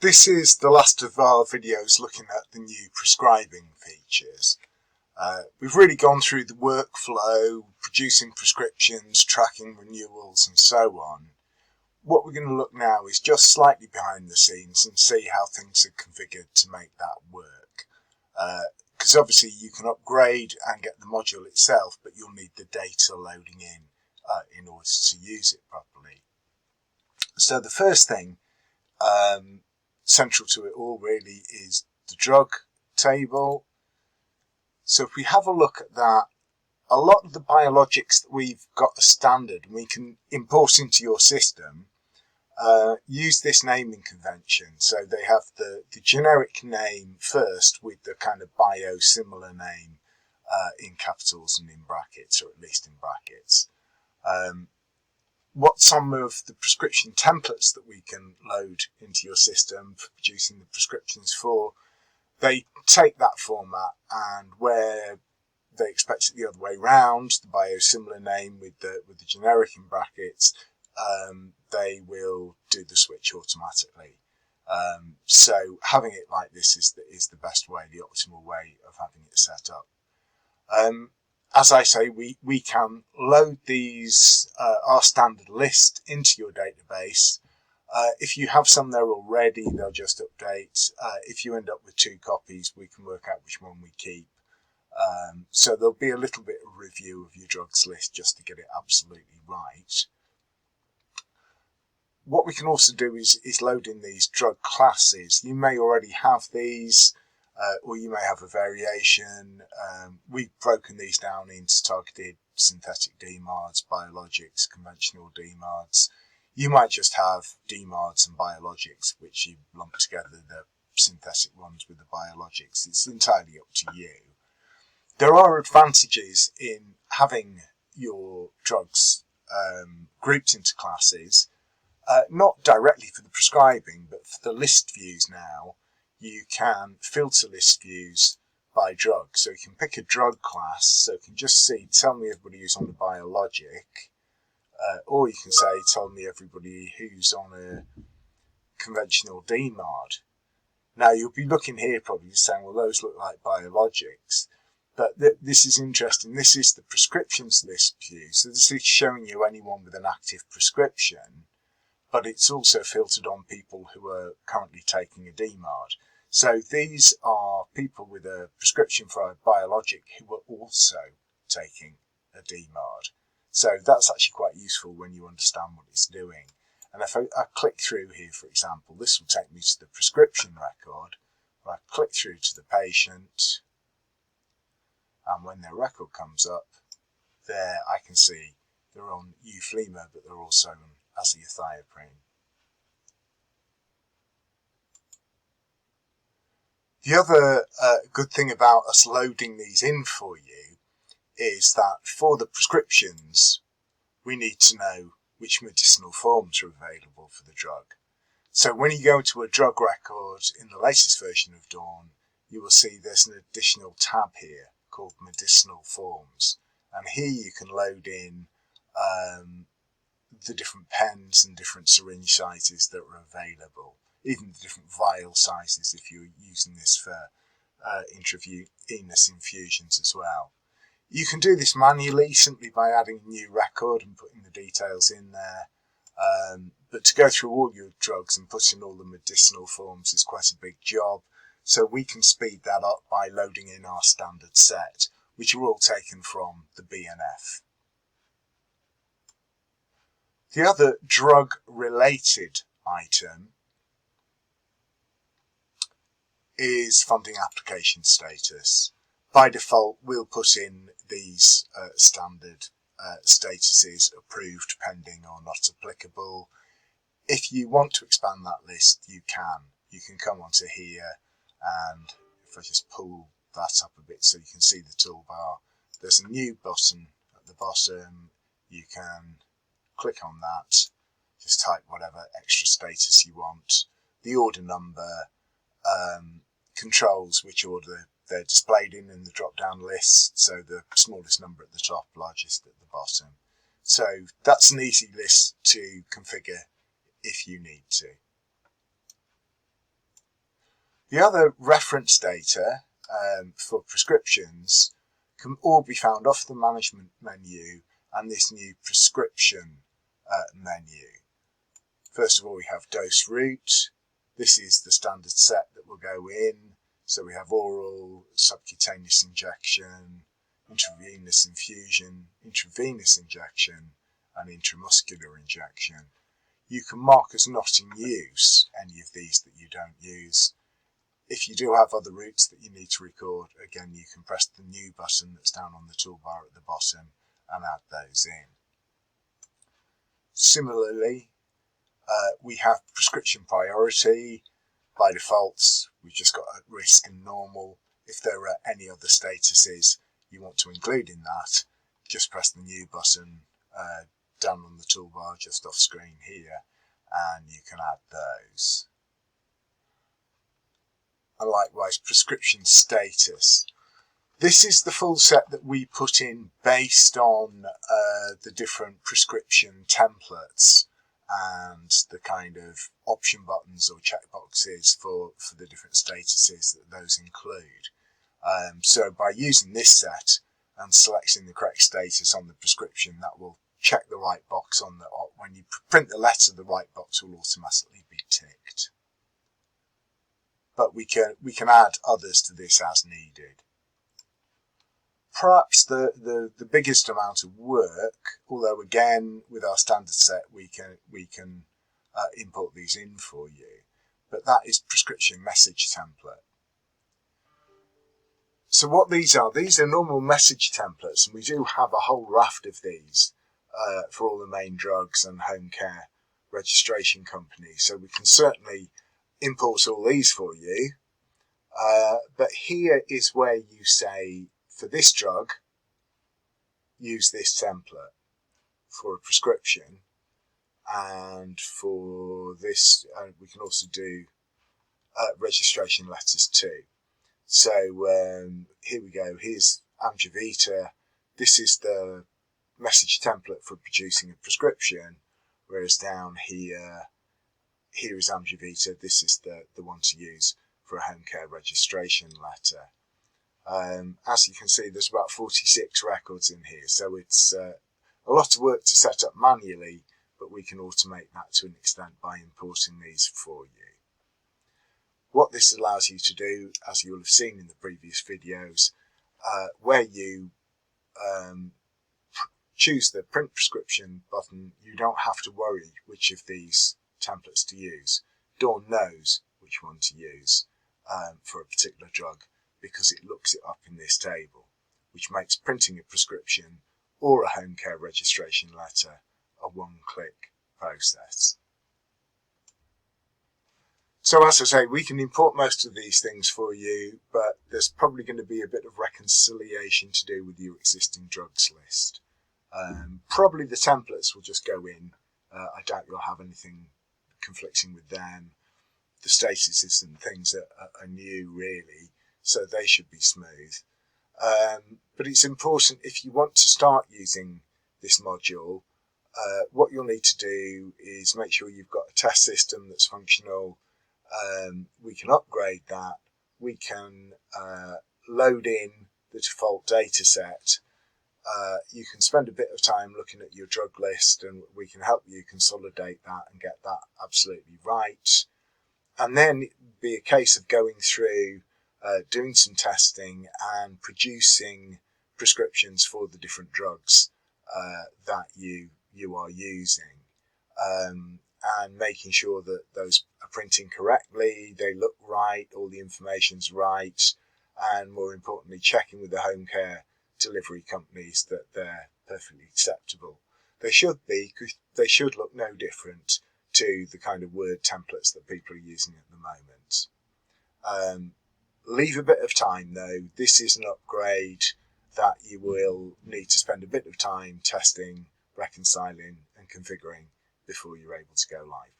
This is the last of our videos looking at the new prescribing features. We've really gone through the workflow, producing prescriptions, tracking renewals and so on. What we're going to look now is just slightly behind the scenes and see how things are configured to make that work. Because obviously you can upgrade and get the module itself, but you'll need the data loading in order to use it properly. So the first thing central to it all really is the drug table. So if we have a look at that, a lot of the biologics that we've got as standard and we can import into your system use this naming convention. So they have the generic name first with the kind of biosimilar name in capitals and in brackets, or at least in brackets. What some of the prescription templates that we can load into your system for producing the prescriptions for, they take that format, and where they expect it the other way round, the biosimilar name with the generic in brackets, they will do the switch automatically. So having it like this is the best way, the optimal way of having it set up. As I say, we can load these, our standard list, into your database. If you have some there already, they'll just update. If you end up with 2 copies, we can work out which one we keep. So there'll be a little bit of review of your drugs list just to get it absolutely right. What we can also do is load in these drug classes. You may already have these, or you may have a variation. We've broken these down into targeted synthetic DMARDs, biologics, conventional DMARDs. You might just have DMARDs and biologics, which you lump together, the synthetic ones with the biologics. It's entirely up to you. There are advantages in having your drugs grouped into classes, not directly for the prescribing, but for the list views now. You can filter list views by drug. So you can pick a drug class, so you can just see, tell me everybody who's on a biologic, or you can say, tell me everybody who's on a conventional DMARD. Now you'll be looking here probably saying, well, those look like biologics. But this is interesting. This is the prescriptions list view. So this is showing you anyone with an active prescription, but it's also filtered on people who are currently taking a DMARD. So these are people with a prescription for a biologic who are also taking a DMARD. So that's actually quite useful when you understand what it's doing. And if I click through here, for example, this will take me to the prescription record. If I click through to the patient, and when their record comes up, there I can see they're on euflema, but they're also on azathioprine. The other good thing about us loading these in for you is that for the prescriptions, we need to know which medicinal forms are available for the drug. So when you go to a drug record in the latest version of Dawn, you will see there's an additional tab here called medicinal forms. And here you can load in the different pens and different syringe sizes that are available, even the different vial sizes if you're using this for intravenous infusions as well. You can do this manually simply by adding a new record and putting the details in there. But to go through all your drugs and put in all the medicinal forms is quite a big job. So we can speed that up by loading in our standard set, which are all taken from the BNF. The other drug-related item is funding application status. By default, we'll put in these standard statuses: approved, pending, or not applicable. If you want to expand that list, you can. You can come onto here, and if I just pull that up a bit so you can see the toolbar, there's a new button at the bottom. You can click on that, just type whatever extra status you want. The order number controls which order they're displayed in the drop-down list, so the smallest number at the top, largest at the bottom. So that's an easy list to configure if you need to. The other reference data for prescriptions can all be found off the management menu and this new prescription menu. First of all, we have dose route. This is the standard set that will go in. So we have oral, subcutaneous injection, intravenous infusion, intravenous injection, and intramuscular injection. You can mark as not in use any of these that you don't use. If you do have other routes that you need to record, again, you can press the new button that's down on the toolbar at the bottom and add those in. Similarly, we have prescription priority. By default, we've just got at risk and normal. If there are any other statuses you want to include in that, just press the new button down on the toolbar just off screen here, and you can add those. And likewise, prescription status. This is the full set that we put in based on the different prescription templates and the kind of option buttons or checkboxes for the different statuses that those include. So by using this set and selecting the correct status on the prescription, that will check the right box on when you print the letter, the right box will automatically be ticked. But we can add others to this as needed. Perhaps the biggest amount of work, although again with our standard set we can import these in for you, but that is prescription message template. So what these are normal message templates, and we do have a whole raft of these for all the main drugs and home care registration companies. So we can certainly import all these for you. But here is where you say, for this drug, use this template for a prescription, and for this, we can also do registration letters too. So here we go. Here's Amgevita. This is the message template for producing a prescription, whereas down here is Amgevita. This is the one to use for a home care registration letter. As you can see, there's about 46 records in here, so it's a lot of work to set up manually, but we can automate that to an extent by importing these for you. What this allows you to do, as you'll have seen in the previous videos, where you choose the print prescription button, you don't have to worry which of these templates to use. Dawn knows which one to use for a particular drug, because it looks it up in this table, which makes printing a prescription or a home care registration letter a one-click process. So as I say, we can import most of these things for you, but there's probably going to be a bit of reconciliation to do with your existing drugs list. Probably the templates will just go in. I doubt you'll have anything conflicting with them. The statuses and things are new really, so they should be smooth. But it's important, if you want to start using this module, what you'll need to do is make sure you've got a test system that's functional. We can upgrade that. We can load in the default data set. You can spend a bit of time looking at your drug list, and we can help you consolidate that and get that absolutely right. And then it'd be a case of going through, doing some testing and producing prescriptions for the different drugs that you are using, and making sure that those are printing correctly, they look right, all the information's right, and more importantly, checking with the home care delivery companies that they're perfectly acceptable. They should be, because they should look no different to the kind of Word templates that people are using at the moment. Leave a bit of time though. This is an upgrade that you will need to spend a bit of time testing, reconciling and configuring before you're able to go live.